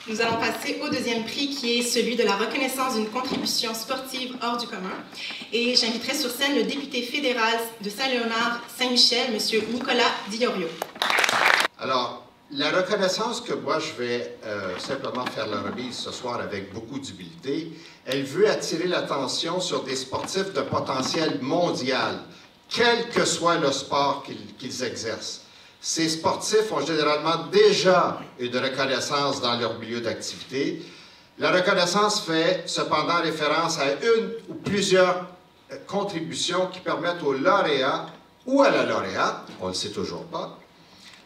Nous allons passer au deuxième prix qui est celui de la reconnaissance d'une contribution sportive hors du commun. Et j'inviterai sur scène le député fédéral de Saint-Léonard-Saint-Michel, M. Nicolas Diorio. Alors, la reconnaissance que moi je vais simplement faire la remise ce soir avec beaucoup d'humilité, elle veut attirer l'attention sur des sportifs de potentiel mondial, quel que soit le sport qu'ils exercent. Ces sportifs ont généralement déjà une reconnaissance dans leur milieu d'activité. La reconnaissance fait cependant référence à une ou plusieurs contributions qui permettent au lauréat ou à la lauréate, on ne le sait toujours pas,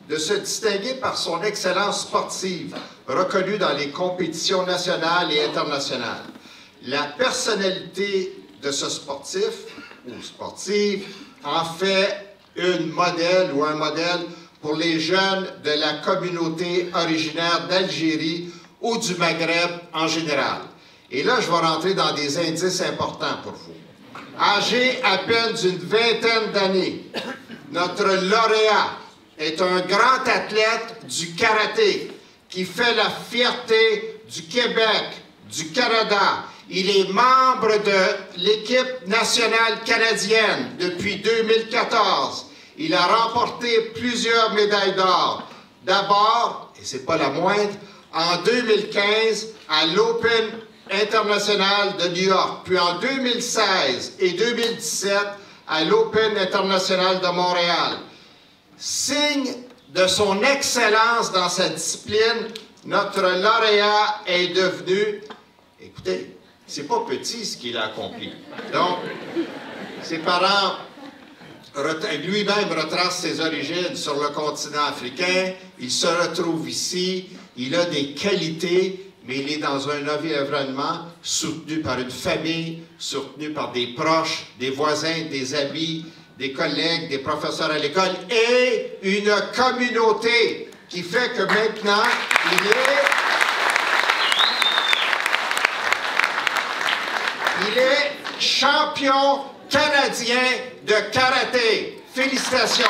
de se distinguer par son excellence sportive, reconnue dans les compétitions nationales et internationales. La personnalité de ce sportif ou sportive en fait une modèle ou un modèle pour les jeunes de la communauté originaire d'Algérie ou du Maghreb en général. Et là, je vais rentrer dans des indices importants pour vous. Âgé à peine d'une vingtaine d'années, notre lauréat est un grand athlète du karaté qui fait la fierté du Québec, du Canada. Il est membre de l'équipe nationale canadienne depuis 2014. Il a remporté plusieurs médailles d'or. D'abord, et ce n'est pas la moindre, en 2015 à l'Open international de New York, puis en 2016 et 2017 à l'Open international de Montréal. Signe de son excellence dans sa discipline, notre lauréat est devenu, écoutez, c'est pas petit ce qu'il a accompli. Donc, ses parents, lui-même retrace ses origines sur le continent africain, il se retrouve ici, il a des qualités, mais il est dans un environnement soutenu par une famille, soutenu par des proches, des voisins, des amis, des collègues, des professeurs à l'école et une communauté qui fait que maintenant, il est champion canadien de karaté. Félicitations!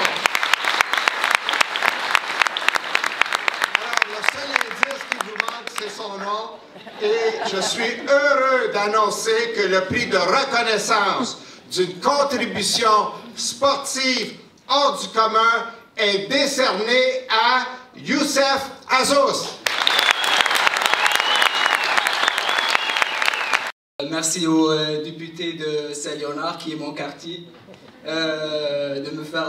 Alors, le seul indice qui vous manque, c'est son nom. Et je suis heureux d'annoncer que le prix de reconnaissance d'une contribution sportive hors du commun est décerné à Youssef Azous. Merci au député de Saint-Léonard, qui est mon quartier, de me faire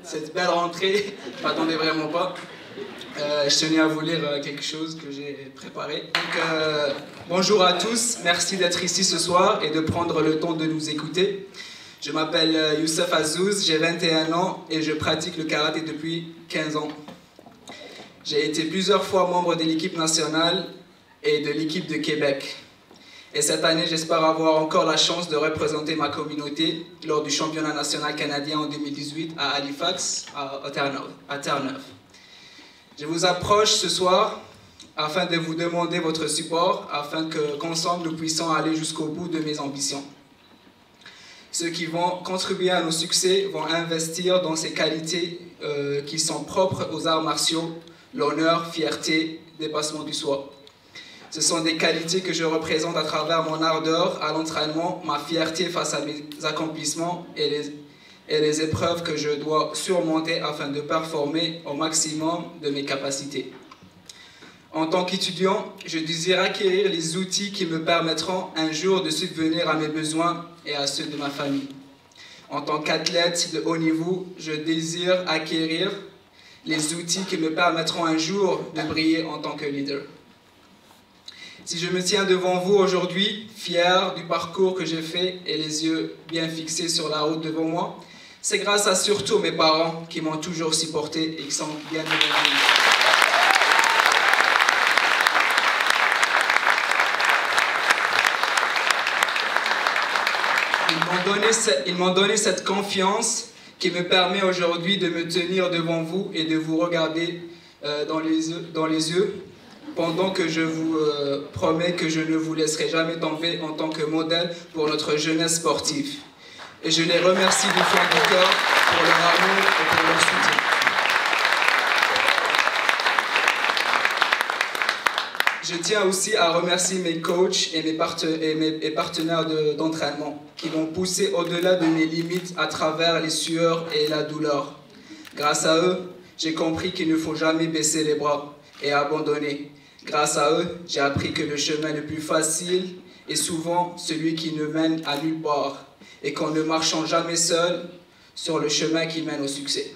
cette belle rentrée. Je ne m'attendais vraiment pas. Je tenais à vous lire quelque chose que j'ai préparé. Donc, bonjour à tous, merci d'être ici ce soir et de prendre le temps de nous écouter. Je m'appelle Youssef Azous, j'ai 21 ans et je pratique le karaté depuis 15 ans. J'ai été plusieurs fois membre de l'équipe nationale et de l'équipe de Québec. Et cette année, j'espère avoir encore la chance de représenter ma communauté lors du championnat national canadien en 2018 à Halifax, à Terre-Neuve. Je vous approche ce soir afin de vous demander votre support, afin qu'ensemble nous puissions aller jusqu'au bout de mes ambitions. Ceux qui vont contribuer à nos succès vont investir dans ces qualités qui sont propres aux arts martiaux, l'honneur, fierté, dépassement du soi. Ce sont des qualités que je représente à travers mon ardeur à l'entraînement, ma fierté face à mes accomplissements et les épreuves que je dois surmonter afin de performer au maximum de mes capacités. En tant qu'étudiant, je désire acquérir les outils qui me permettront un jour de subvenir à mes besoins et à ceux de ma famille. En tant qu'athlète de haut niveau, je désire acquérir les outils qui me permettront un jour de briller en tant que leader. Si je me tiens devant vous aujourd'hui, fier du parcours que j'ai fait et les yeux bien fixés sur la route devant moi, c'est grâce à surtout mes parents qui m'ont toujours supporté et qui sont bien devant moi. Ils m'ont donné cette confiance qui me permet aujourd'hui de me tenir devant vous et de vous regarder dans les yeux pendant que je vous promets que je ne vous laisserai jamais tomber en tant que modèle pour notre jeunesse sportive. Et je les remercie du fond du cœur pour leur amour et pour leur soutien. Je tiens aussi à remercier mes coachs et mes partenaires d'entraînement qui m'ont poussé au-delà de mes limites à travers les sueurs et la douleur. Grâce à eux, j'ai compris qu'il ne faut jamais baisser les bras et abandonner. Grâce à eux, j'ai appris que le chemin le plus facile est souvent celui qui ne mène à nulle part et qu'en ne marchant jamais seul sur le chemin qui mène au succès.